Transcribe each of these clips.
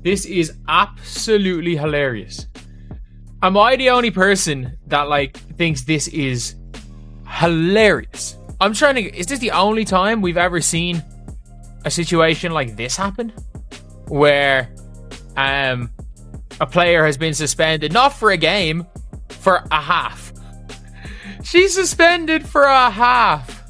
This is absolutely hilarious. Am I the only person that thinks this is hilarious? I'm trying to... Is this the only time we've ever seen a situation like this happen? Where a player has been suspended, not for a game, for a half. She's suspended for a half.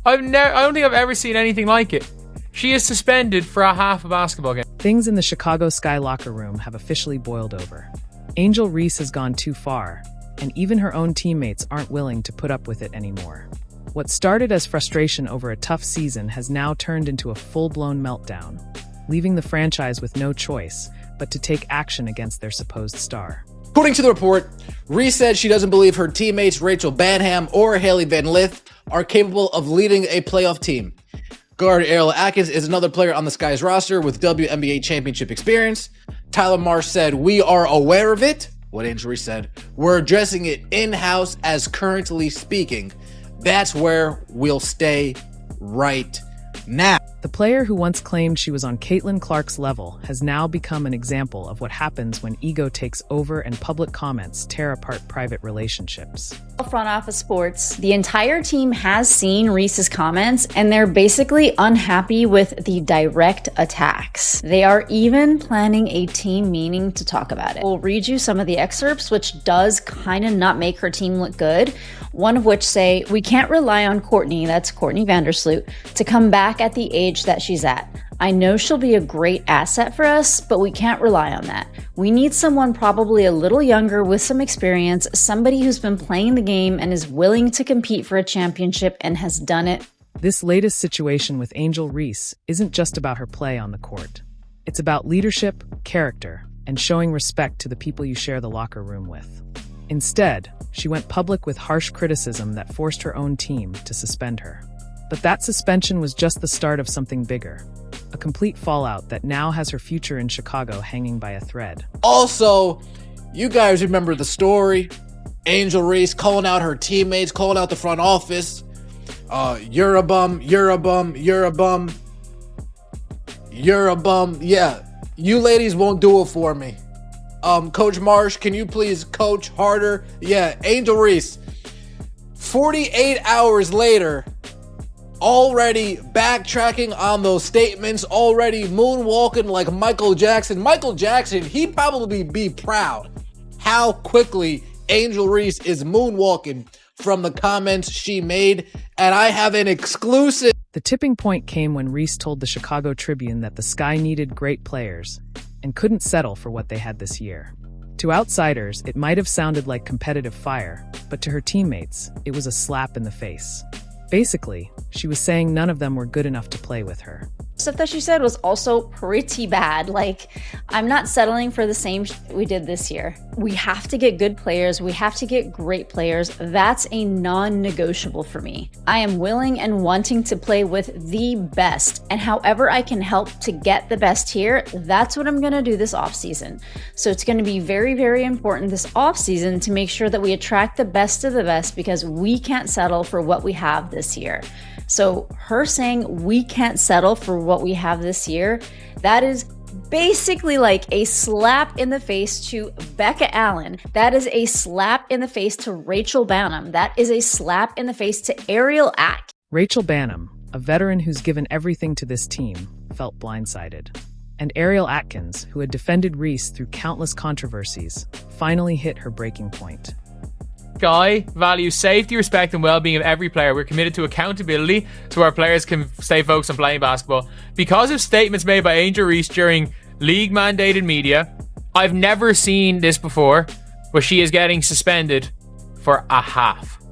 I don't think I've ever seen anything like it. She is suspended for a half a basketball game. Things in the Chicago Sky locker room have officially boiled over. Angel Reese has gone too far, and even her own teammates aren't willing to put up with it anymore. What started as frustration over a tough season has now turned into a full-blown meltdown, leaving the franchise with no choice but to take action against their supposed star. According to the report, Reese said she doesn't believe her teammates Rachel Banham or Haley Van Lith are capable of leading a playoff team. Guard Ariel Atkins is another player on the Sky's roster with WNBA championship experience. Tyler Marsh said, "We are aware of it." What Angel Reese said, "We're addressing it in-house as currently speaking. That's where we'll stay right now." The player who once claimed she was on Caitlin Clark's level has now become an example of what happens when ego takes over and public comments tear apart private relationships. Front office sports, the entire team has seen Reese's comments and they're basically unhappy with the direct attacks. They are even planning a team meeting to talk about it. We'll read you some of the excerpts, which does kind of not make her team look good. One of which say, "We can't rely on Courtney," that's Courtney Vandersloot, "to come back at the age that she's at. I know she'll be a great asset for us, but we can't rely on that. We need someone probably a little younger with some experience, somebody who's been playing the game and is willing to compete for a championship and has done it." This latest situation with Angel Reese isn't just about her play on the court. It's about leadership, character, and showing respect to the people you share the locker room with. Instead, she went public with harsh criticism that forced her own team to suspend her. But that suspension was just the start of something bigger. A complete fallout that now has her future in Chicago hanging by a thread. Also, you guys remember the story. Angel Reese calling out her teammates, calling out the front office. You're a bum, you're a bum, you're a bum. You're a bum. Yeah, you ladies won't do it for me. Coach Marsh, can you please coach harder? Yeah, Angel Reese, 48 hours later, already backtracking on those statements, already moonwalking like Michael Jackson. Michael Jackson, he'd probably be proud how quickly Angel Reese is moonwalking from the comments she made. And I have an exclusive. The tipping point came when Reese told the Chicago Tribune that the Sky needed great players and couldn't settle for what they had this year. To outsiders, it might have sounded like competitive fire, but to her teammates, it was a slap in the face. Basically, she was saying none of them were good enough to play with her. Stuff that she said was also pretty bad. I'm not settling for the same we did this year. We have to get good players. We have to get great players. That's a non-negotiable for me. I am willing and wanting to play with the best. And however I can help to get the best here, that's what I'm going to do this offseason. So it's going to be very, very important this offseason to make sure that we attract the best of the best because we can't settle for what we have this year. So her saying we can't settle for what we have this year, that is basically like a slap in the face to Becca Allen. That is a slap in the face to Rachel Banham. That is a slap in the face to Ariel Atkins. Rachel Banham, a veteran who's given everything to this team, felt blindsided. And Ariel Atkins, who had defended Reese through countless controversies, finally hit her breaking point. Sky values safety, respect, and well-being of every player. We're committed to accountability so our players can stay focused on playing basketball. Because of statements made by Angel Reese during league-mandated media, I've never seen this before, where she is getting suspended for a half.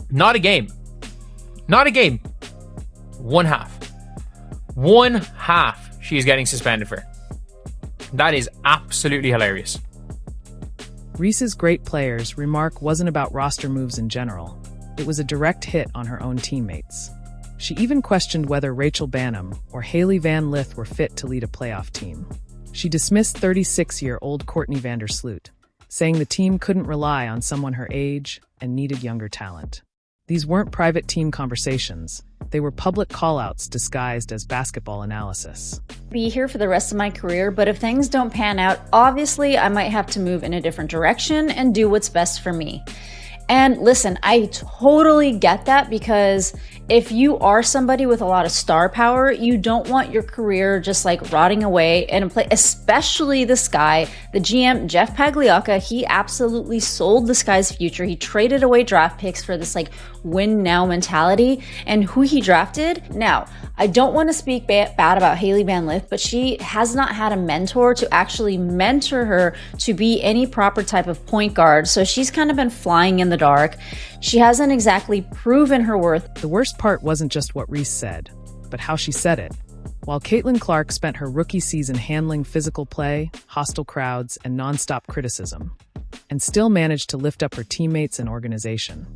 Not a game. Not a game. One half. One half she is getting suspended for. That is absolutely hilarious. Reese's great players remark wasn't about roster moves in general. It was a direct hit on her own teammates. She even questioned whether Rachel Banham or Haley Van Lith were fit to lead a playoff team. She dismissed 36-year-old Courtney Vandersloot, saying the team couldn't rely on someone her age and needed younger talent. These weren't private team conversations. They were public callouts disguised as basketball analysis. Be here for the rest of my career, but if things don't pan out, obviously I might have to move in a different direction and do what's best for me. And listen, I totally get that, because if you are somebody with a lot of star power, you don't want your career just like rotting away in a place, especially this guy, the GM, Jeff Pagliocca. He absolutely sold this guy's future. He traded away draft picks for this like win now mentality. And who he drafted? Now, I don't want to speak bad about Haley Van Lith, but she has not had a mentor to actually mentor her to be any proper type of point guard. So she's kind of been flying in the dark. She hasn't exactly proven her worth. The worst part wasn't just what Reese said, but how she said it. While Caitlin Clark spent her rookie season handling physical play, hostile crowds, and nonstop criticism, and still managed to lift up her teammates and organization,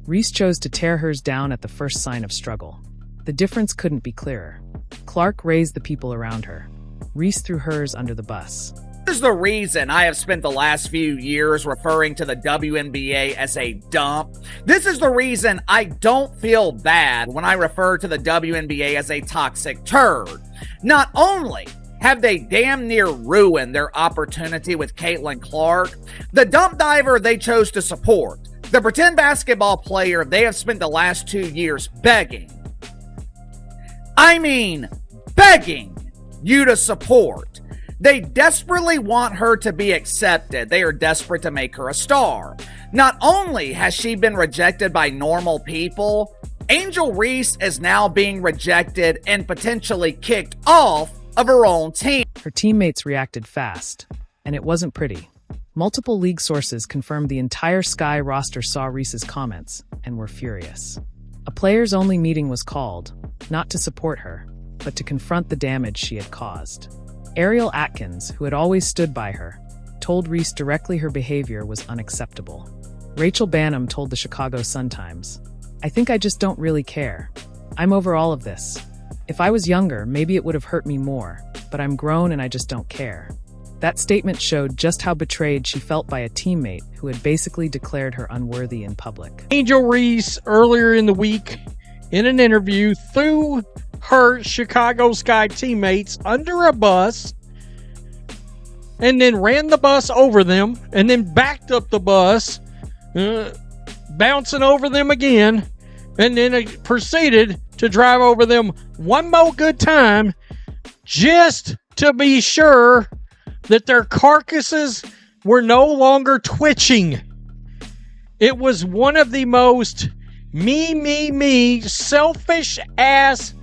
Reese chose to tear hers down at the first sign of struggle. The difference couldn't be clearer. Clark raised the people around her. Reese threw hers under the bus. This is the reason I have spent the last few years referring to the WNBA as a dump. This is the reason I don't feel bad when I refer to the WNBA as a toxic turd. Not only have they damn near ruined their opportunity with Caitlin Clark, the dump diver they chose to support, the pretend basketball player they have spent the last 2 years begging you to support. They desperately want her to be accepted. They are desperate to make her a star. Not only has she been rejected by normal people, Angel Reese is now being rejected and potentially kicked off of her own team. Her teammates reacted fast, and it wasn't pretty. Multiple league sources confirmed the entire Sky roster saw Reese's comments and were furious. A players-only meeting was called, not to support her, but to confront the damage she had caused. Ariel Atkins, who had always stood by her, told Reese directly her behavior was unacceptable. Rachel Banham told the Chicago Sun-Times, "I think I just don't really care. I'm over all of this. If I was younger, maybe it would have hurt me more, but I'm grown and I just don't care." That statement showed just how betrayed she felt by a teammate who had basically declared her unworthy in public. Angel Reese, earlier in the week, in an interview, threw her Chicago Sky teammates under a bus and then ran the bus over them and then backed up the bus, bouncing over them again, and then proceeded to drive over them one more good time just to be sure that their carcasses were no longer twitching. It was one of the most me, selfish ass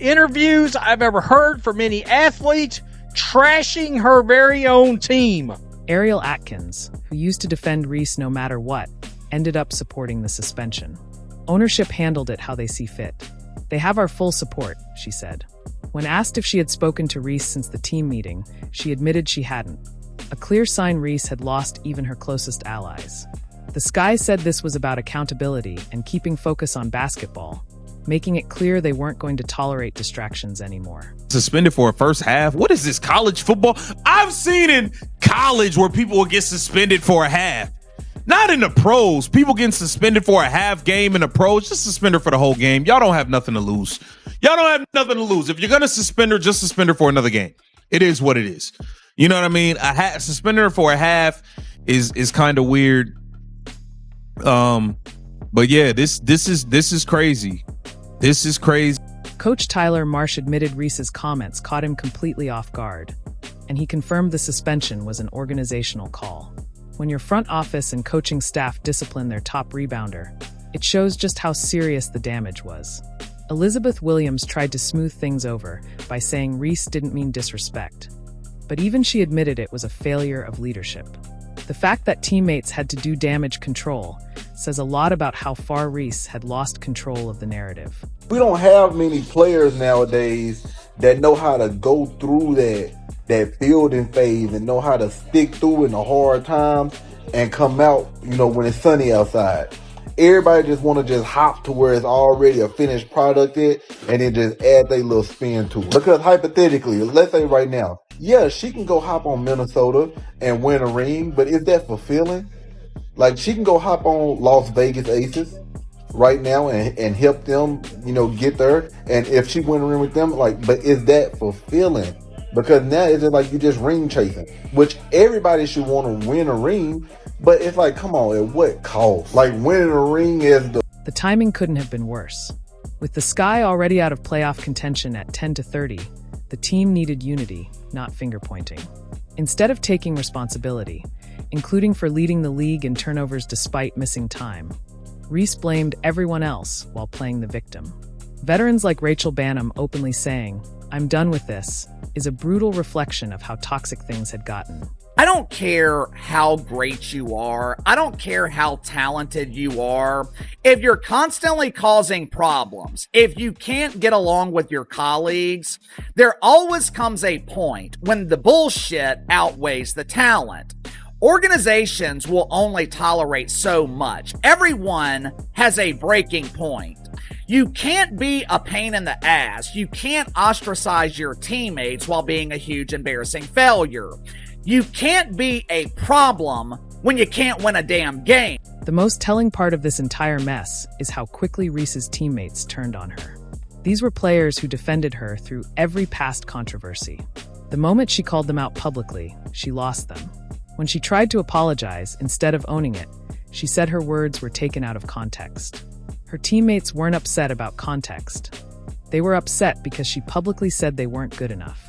interviews I've ever heard from any athlete, trashing her very own team. Ariel Atkins, who used to defend Reese no matter what, ended up supporting the suspension. Ownership handled it how they see fit. "They have our full support," she said. When asked if she had spoken to Reese since the team meeting, she admitted she hadn't. A clear sign Reese had lost even her closest allies. The Sky said this was about accountability and keeping focus on basketball, making it clear they weren't going to tolerate distractions anymore. Suspended for a first half? What is this, college football? I've seen in college where people will get suspended for a half. Not in the pros. People getting suspended for a half game in the pros. Just suspend her for the whole game. Y'all don't have nothing to lose. Y'all don't have nothing to lose. If you're going to suspend her, just suspend her for another game. It is what it is. You know what I mean? Suspending her for a half is kind of weird. But yeah, this is crazy. This is crazy. Coach Tyler Marsh admitted Reese's comments caught him completely off guard, and he confirmed the suspension was an organizational call. When your front office and coaching staff discipline their top rebounder, it shows just how serious the damage was. Elizabeth Williams tried to smooth things over by saying Reese didn't mean disrespect, but even she admitted it was a failure of leadership. The fact that teammates had to do damage control says a lot about how far Reese had lost control of the narrative. We don't have many players nowadays that know how to go through that fielding phase and know how to stick through in the hard times and come out, when it's sunny outside. Everybody just want to just hop to where it's already a finished product and then just add their little spin to it. Because hypothetically, let's say right now, yeah, she can go hop on Minnesota and win a ring, but is that fulfilling? Like, she can go hop on Las Vegas Aces right now and help them, get there. And if she went in with them, but is that fulfilling? Because now it's just like you just ring chasing, which everybody should want to win a ring. But it's like, come on, at what cost? Like, winning a ring is The timing couldn't have been worse. With the Sky already out of playoff contention at 10-30, the team needed unity, not finger-pointing. Instead of taking responsibility, including for leading the league in turnovers despite missing time, Reese blamed everyone else while playing the victim. Veterans like Rachel Banham openly saying, "I'm done with this," is a brutal reflection of how toxic things had gotten. I don't care how great you are. I don't care how talented you are. If you're constantly causing problems, if you can't get along with your colleagues, there always comes a point when the bullshit outweighs the talent. Organizations will only tolerate so much. Everyone has a breaking point. You can't be a pain in the ass. You can't ostracize your teammates while being a huge embarrassing failure. You can't be a problem when you can't win a damn game. The most telling part of this entire mess is how quickly Reese's teammates turned on her. These were players who defended her through every past controversy. The moment she called them out publicly, she lost them. When she tried to apologize, instead of owning it, she said her words were taken out of context. Her teammates weren't upset about context. They were upset because she publicly said they weren't good enough.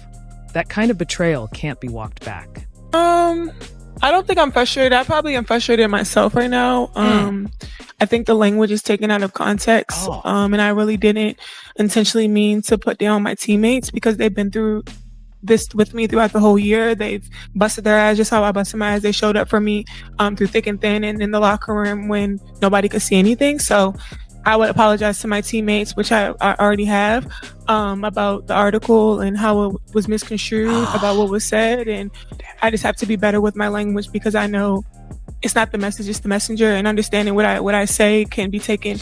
That kind of betrayal can't be walked back. I don't think I'm frustrated. I probably am frustrated myself right now. I think the language is taken out of context. And I really didn't intentionally mean to put down my teammates because they've been through this with me throughout the whole year. They've busted their ass just how I busted my ass. They showed up for me through thick and thin and in the locker room when nobody could see anything. So I would apologize to my teammates, which I already have, about the article and how it was misconstrued, about what was said. And I just have to be better with my language because I know it's not the message, it's the messenger. And understanding what I say can be taken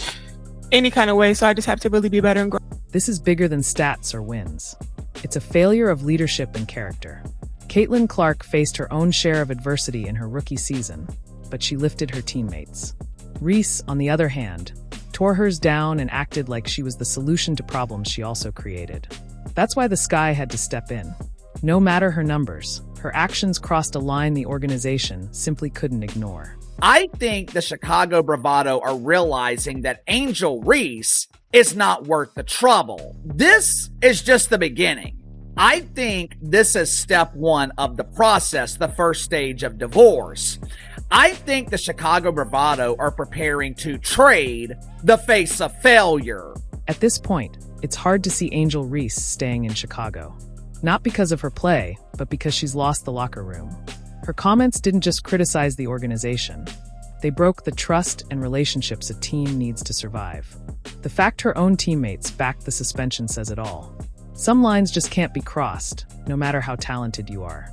any kind of way. So I just have to really be better and grow. This is bigger than stats or wins. It's a failure of leadership and character. Caitlin Clark faced her own share of adversity in her rookie season, but she lifted her teammates. Reese, on the other hand, tore hers down and acted like she was the solution to problems she also created. That's why the Sky had to step in. No matter her numbers, her actions crossed a line the organization simply couldn't ignore. I think the Chicago Bravado are realizing that Angel Reese is not worth the trouble. This is just the beginning. I think this is step one of the process, the first stage of divorce. I think the Chicago Bravado are preparing to trade the face of failure. At this point, it's hard to see Angel Reese staying in Chicago. Not because of her play, but because she's lost the locker room. Her comments didn't just criticize the organization. They broke the trust and relationships a team needs to survive. The fact her own teammates backed the suspension says it all. Some lines just can't be crossed, no matter how talented you are.